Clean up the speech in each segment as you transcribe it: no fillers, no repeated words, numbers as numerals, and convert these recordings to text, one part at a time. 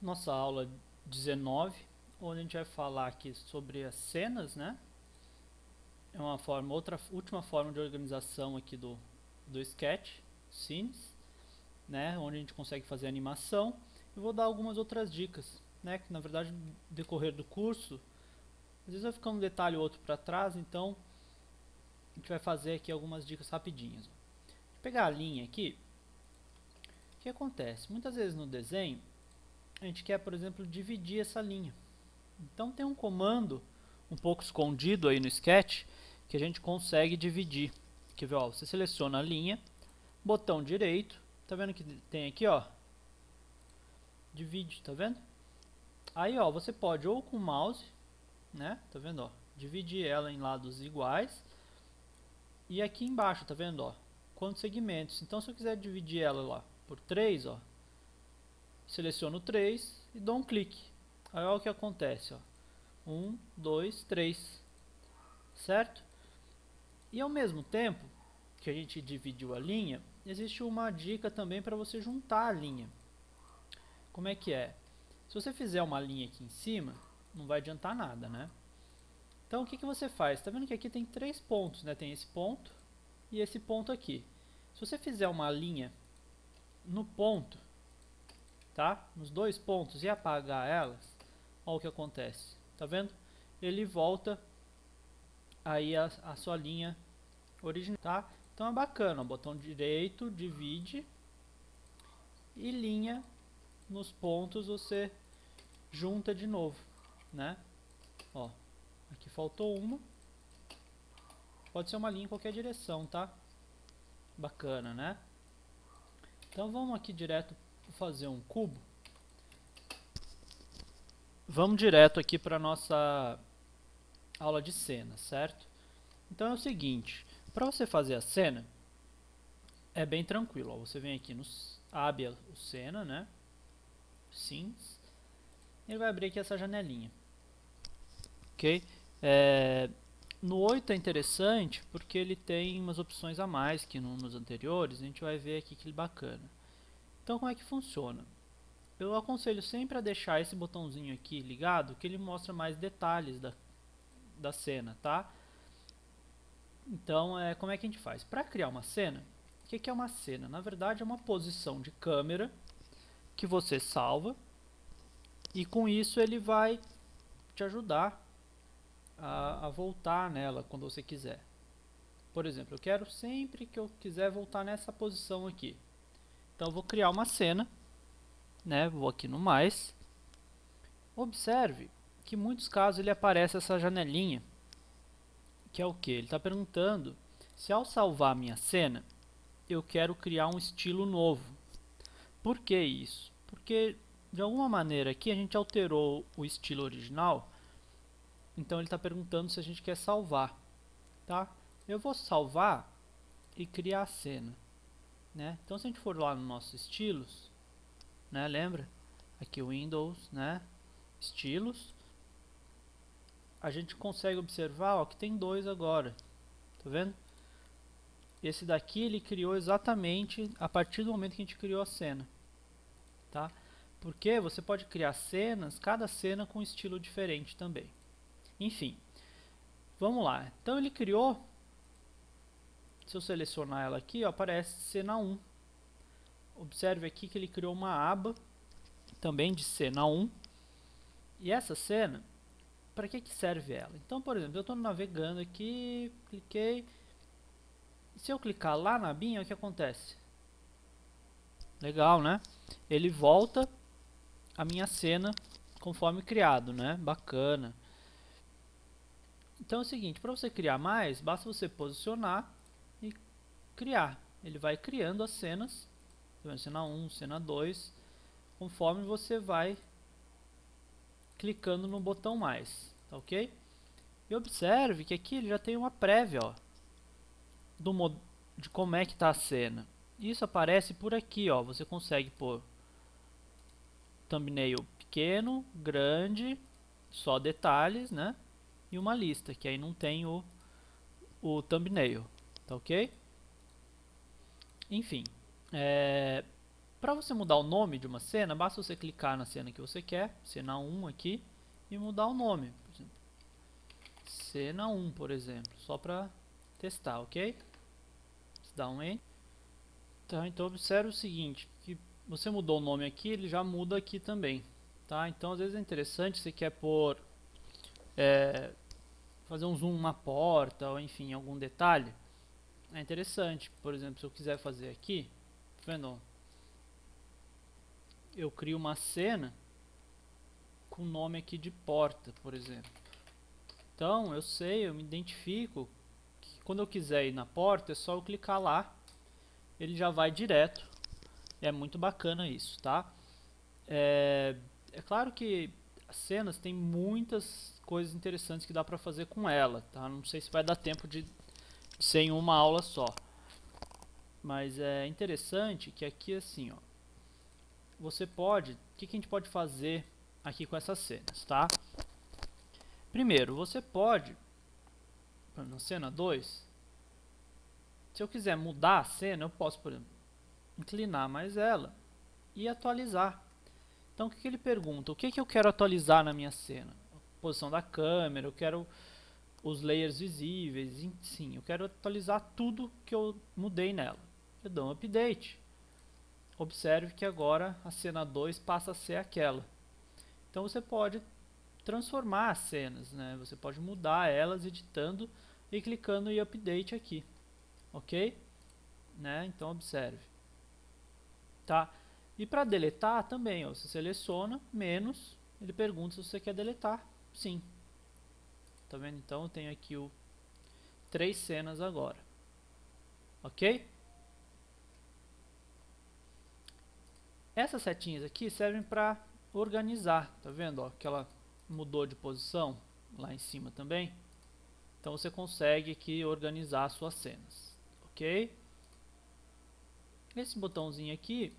nossa aula 19, onde a gente vai falar aqui sobre as cenas, né? É uma forma, última forma de organização aqui do Sketch, Scenes, né? Onde a gente consegue fazer animação. Eu vou dar algumas outras dicas, né? Que na verdade, no decorrer do curso, às vezes vai ficar um detalhe ou outro para trás, então a gente vai fazer aqui algumas dicas rapidinhas. Vou pegar a linha aqui. O que acontece? Muitas vezes no desenho, a gente quer, por exemplo, dividir essa linha. Então tem um comando um pouco escondido aí no Sketch que a gente consegue dividir. Quer ver, ó, você seleciona a linha, botão direito, tá vendo que tem aqui, ó, divide, tá vendo? Aí, ó, você pode ou com o mouse, né, tá vendo, ó, dividir ela em lados iguais. E aqui embaixo, tá vendo, ó, quantos segmentos. Então se eu quiser dividir ela lá por 3, ó, seleciono 3 e dou um clique. Aí olha o que acontece, ó. 1, 2, 3, certo? E ao mesmo tempo que a gente dividiu a linha, existe uma dica também para você juntar a linha. Como é que é? Se você fizer uma linha aqui em cima, não vai adiantar nada, né? Então o que você faz? Tá vendo que aqui tem 3 pontos, né? Tem esse ponto e esse ponto aqui. Se você fizer uma linha no ponto, tá? Nos 2 pontos e apagar elas, olha o que acontece. Tá vendo? Ele volta aí a sua linha original, tá? Então é bacana, ó, botão direito, divide e linha nos pontos você junta de novo, né? Ó, aqui faltou uma. Pode ser uma linha em qualquer direção, tá? Bacana, né? Então vamos aqui direto fazer um cubo. Vamos direto aqui para nossa aula de cena, certo? Então é o seguinte, para você fazer a cena, é bem tranquilo, ó. Você vem aqui no abre o cena, né? Scenes. Ele vai abrir aqui essa janelinha. Ok? No 8 é interessante porque ele tem umas opções a mais que nos anteriores. A gente vai ver aqui que bacana. Então como é que funciona? Eu aconselho sempre a deixar esse botãozinho aqui ligado, que ele mostra mais detalhes da cena, tá? Então, como é que a gente faz? Para criar uma cena, o que é uma cena? Na verdade, é uma posição de câmera que você salva e com isso ele vai te ajudar a voltar nela quando você quiser. Por exemplo, eu quero sempre que eu quiser voltar nessa posição aqui. Então, eu vou criar uma cena, né? Vou aqui no mais. Observe que em muitos casos ele aparece essa janelinha, que é o que? Ele está perguntando se ao salvar a minha cena, eu quero criar um estilo novo. Por que isso? Porque de alguma maneira aqui a gente alterou o estilo original, então ele está perguntando se a gente quer salvar, tá? Eu vou salvar e criar a cena, né? Então se a gente for lá no nossos estilos, né? Lembra? Aqui o Windows, né? Estilos. A gente consegue observar, ó, que tem 2 agora, tá vendo? Esse daqui ele criou exatamente a partir do momento que a gente criou a cena, tá? Porque você pode criar cenas, cada cena com um estilo diferente também. Enfim, vamos lá. Então ele criou, se eu selecionar ela aqui, ó, aparece cena 1. Observe aqui que ele criou uma aba também de cena 1. E essa cena, para que serve ela? Então, por exemplo, eu estou navegando aqui, cliquei. Se eu clicar lá na abinha, o que acontece? Legal, né? Ele volta a minha cena conforme criado, né? Bacana. Então é o seguinte, para você criar mais, basta você posicionar e criar. Ele vai criando as cenas, cena 1, cena 2, conforme você vai clicando no botão mais, tá ok? E observe que aqui ele já tem uma prévia, ó, de como é que está a cena. Isso aparece por aqui, ó. Você consegue pôr thumbnail pequeno, grande, só detalhes, né? E uma lista, que aí não tem o thumbnail, tá ok? Enfim, Para você mudar o nome de uma cena, basta você clicar na cena que você quer, cena 1 aqui, e mudar o nome. Por exemplo, cena 1, por exemplo, só para testar, ok? Você dá um Enter. Tá, então observe o seguinte, que você mudou o nome aqui, ele já muda aqui também. Tá? Então às vezes é interessante, você quer pôr, fazer um zoom na porta, ou enfim, algum detalhe. É interessante, por exemplo, se eu quiser fazer aqui, tá vendo? Eu crio uma cena com o nome aqui de porta, por exemplo. Então eu sei, eu me identifico que quando eu quiser ir na porta é só eu clicar lá, ele já vai direto. É muito bacana isso, tá? É claro que as cenas tem muitas coisas interessantes que dá pra fazer com ela, tá? Não sei se vai dar tempo de ser em uma aula só. Mas é interessante que aqui assim, ó, você pode, o que a gente pode fazer aqui com essas cenas, tá? Primeiro, você pode, na cena 2, se eu quiser mudar a cena, eu posso, por exemplo, inclinar mais ela e atualizar. Então o que ele pergunta? O que eu quero atualizar na minha cena? A posição da câmera, eu quero os layers visíveis, sim, eu quero atualizar tudo que eu mudei nela. Eu dou um update. Observe que agora a cena 2 passa a ser aquela. Então você pode transformar as cenas, né? Você pode mudar elas editando e clicando em update aqui, ok? Né? Então observe, tá? E para deletar também, ó, você seleciona menos, ele pergunta se você quer deletar, sim. Tá vendo? Então eu tenho aqui 3 cenas agora, ok? Essas setinhas aqui servem para organizar, tá vendo? Ó, que ela mudou de posição lá em cima também. Então você consegue aqui organizar as suas cenas, ok? Esse botãozinho aqui,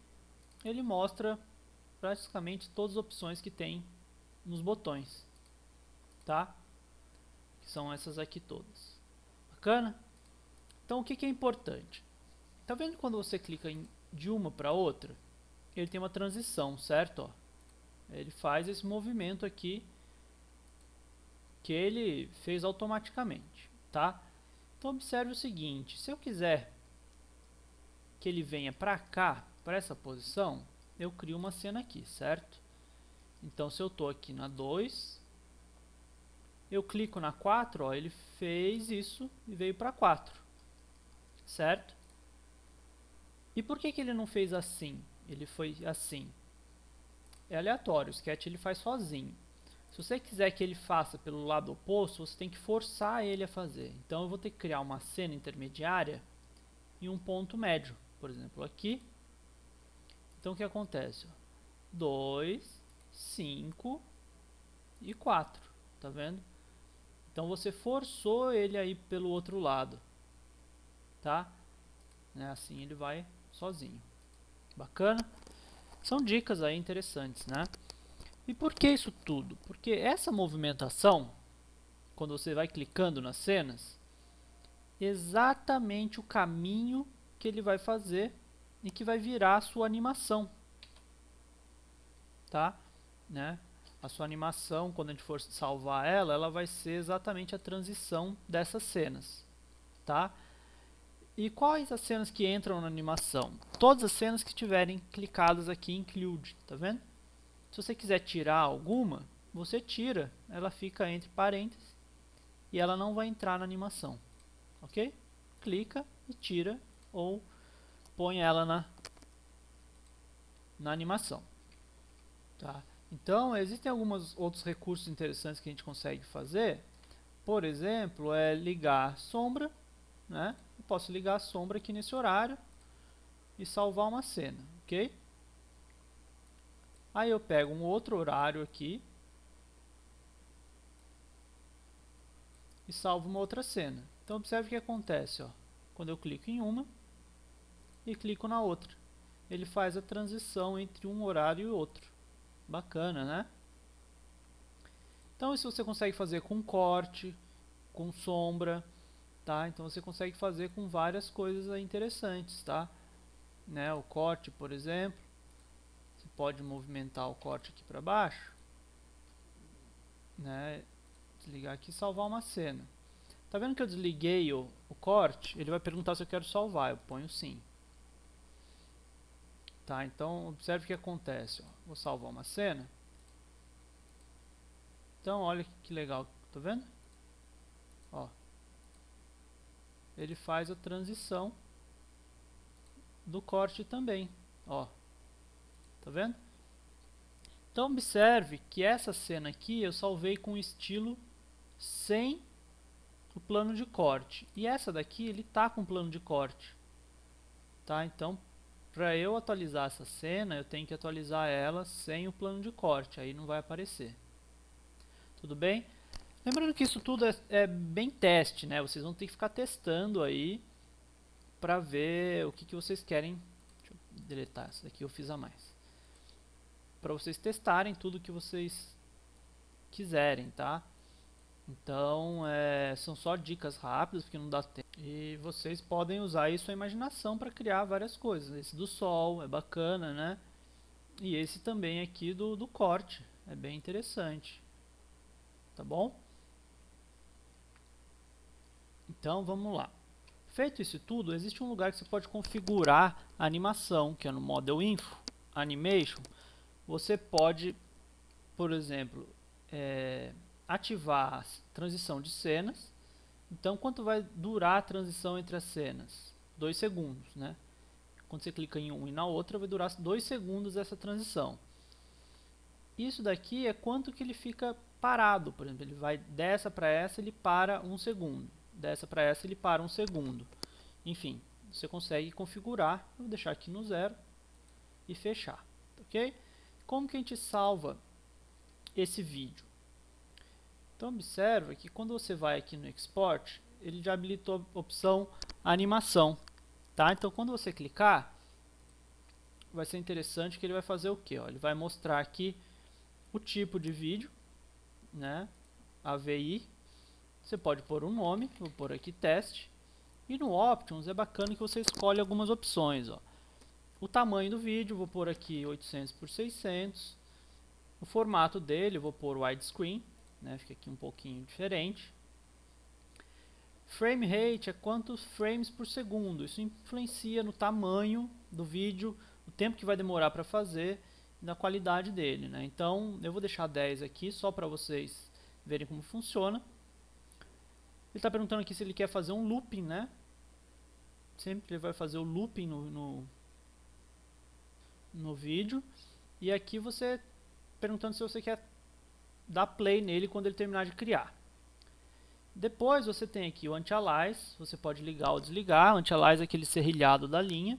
ele mostra praticamente todas as opções que tem nos botões, tá? Que são essas aqui todas. Bacana? Então o que é importante? Tá vendo quando você clica de uma para outra? Ele tem uma transição, certo? Ó, ele faz esse movimento aqui que ele fez automaticamente, tá? Então observe o seguinte, se eu quiser que ele venha para cá, para essa posição, eu crio uma cena aqui, certo? Então se eu estou aqui na 2, eu clico na 4, ó, ele fez isso e veio para 4, certo? E por que ele não fez assim? Ele foi assim. É aleatório, o Sketch ele faz sozinho. Se você quiser que ele faça pelo lado oposto, você tem que forçar ele a fazer. Então eu vou ter que criar uma cena intermediária e um ponto médio, por exemplo, aqui. Então o que acontece? 2, 5 e 4, tá vendo? Então você forçou ele aí pelo outro lado, tá? Assim ele vai sozinho. Bacana? São dicas aí interessantes, né? E por que isso tudo? Porque essa movimentação, quando você vai clicando nas cenas, exatamente o caminho que ele vai fazer e que vai virar a sua animação, tá? Né? A sua animação, quando a gente for salvar ela, ela vai ser exatamente a transição dessas cenas, tá? E quais as cenas que entram na animação? Todas as cenas que tiverem clicadas aqui em Include, tá vendo? Se você quiser tirar alguma, você tira, ela fica entre parênteses e ela não vai entrar na animação, ok? Clica e tira ou põe ela na animação, tá? Então, existem alguns outros recursos interessantes que a gente consegue fazer. Por exemplo, é ligar sombra, né? Eu posso ligar a sombra aqui nesse horário e salvar uma cena, ok? Aí eu pego um outro horário aqui e salvo uma outra cena. Então observe o que acontece, ó. Quando eu clico em uma e clico na outra, ele faz a transição entre um horário e outro. Bacana, né? Então isso você consegue fazer com corte, com sombra, tá? Então você consegue fazer com várias coisas aí interessantes, tá? Né? O corte, por exemplo, pode movimentar o corte aqui para baixo, né? Desligar aqui e salvar uma cena. Tá vendo que eu desliguei o corte? Ele vai perguntar se eu quero salvar, eu ponho sim. Tá, então observe o que acontece, ó. Vou salvar uma cena. Então olha que legal, tá vendo? Ó. Ele faz a transição do corte também, ó. Tá vendo? Então observe que essa cena aqui eu salvei com estilo sem o plano de corte. E essa daqui ele tá com plano de corte. Tá? Então, para eu atualizar essa cena, eu tenho que atualizar ela sem o plano de corte, aí não vai aparecer. Tudo bem? Lembrando que isso tudo é bem teste, né? Vocês vão ter que ficar testando aí para ver o que vocês querem. Deixa eu deletar essa daqui, eu fiz a mais. Para vocês testarem tudo que vocês quiserem, tá? Então, são só dicas rápidas, porque não dá tempo. E vocês podem usar aí sua imaginação para criar várias coisas. Esse do sol é bacana, né? E esse também aqui do corte, é bem interessante. Tá bom? Então, vamos lá. Feito isso tudo, existe um lugar que você pode configurar a animação, que é no Model Info, Animation. Você pode, por exemplo, ativar a transição de cenas. Então, quanto vai durar a transição entre as cenas? 2 segundos, né? Quando você clica em um e na outra, vai durar 2 segundos essa transição. Isso daqui é quanto que ele fica parado. Por exemplo, ele vai dessa para essa, ele para 1 segundo. Dessa para essa, ele para 1 segundo. Enfim, você consegue configurar. Eu vou deixar aqui no 0 e fechar, ok? Como que a gente salva esse vídeo? Então observa que quando você vai aqui no Export, ele já habilitou a opção Animação. Tá? Então quando você clicar, vai ser interessante que ele vai fazer o quê? Ó, ele vai mostrar aqui o tipo de vídeo, né? AVI. Você pode pôr um nome, vou pôr aqui teste. E no Options é bacana que você escolhe algumas opções. Ó. O tamanho do vídeo, vou pôr aqui 800 por 600. O formato dele, vou pôr widescreen, né? Fica aqui um pouquinho diferente. Frame rate é quantos frames por segundo. Isso influencia no tamanho do vídeo, o tempo que vai demorar para fazer e na qualidade dele, né? Então eu vou deixar 10 aqui só para vocês verem como funciona. Ele está perguntando aqui se ele quer fazer um looping, né? Sempre ele vai fazer o looping no vídeo. E aqui você perguntando se você quer dar play nele quando ele terminar de criar. Depois você tem aqui o Anti-Alias, você pode ligar ou desligar. O Anti-Alias é aquele serrilhado da linha.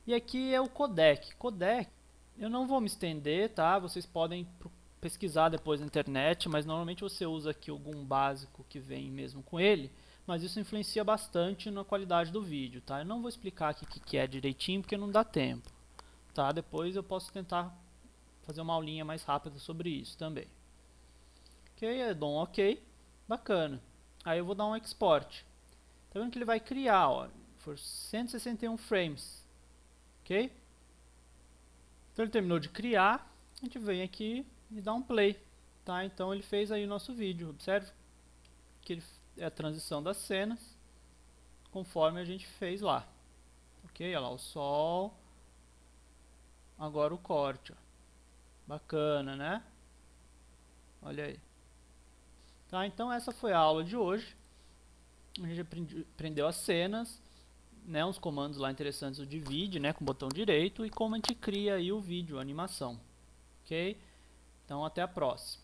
E aqui é o Codec. Codec, eu não vou me estender, tá? Vocês podem pesquisar depois na internet, mas normalmente você usa aqui algum básico que vem mesmo com ele, mas isso influencia bastante na qualidade do vídeo, tá? Eu não vou explicar aqui o que é direitinho, porque não dá tempo, tá? Depois eu posso tentar fazer uma aulinha mais rápida sobre isso também. Ok, eu dou um ok, bacana. Aí eu vou dar um export. Tá vendo que ele vai criar, ó, for 161 frames, ok? Então ele terminou de criar, a gente vem aqui e dá um play, tá? Então ele fez aí o nosso vídeo. Observe que ele é a transição das cenas conforme a gente fez lá, ok? Olha lá o sol, agora o corte, ó. Bacana, né? Olha aí. Tá? Então essa foi a aula de hoje. A gente aprendeu as cenas, né? Uns comandos lá interessantes, o divide, né? Com o botão direito, e como a gente cria aí o vídeo, a animação, ok? Então até a próxima.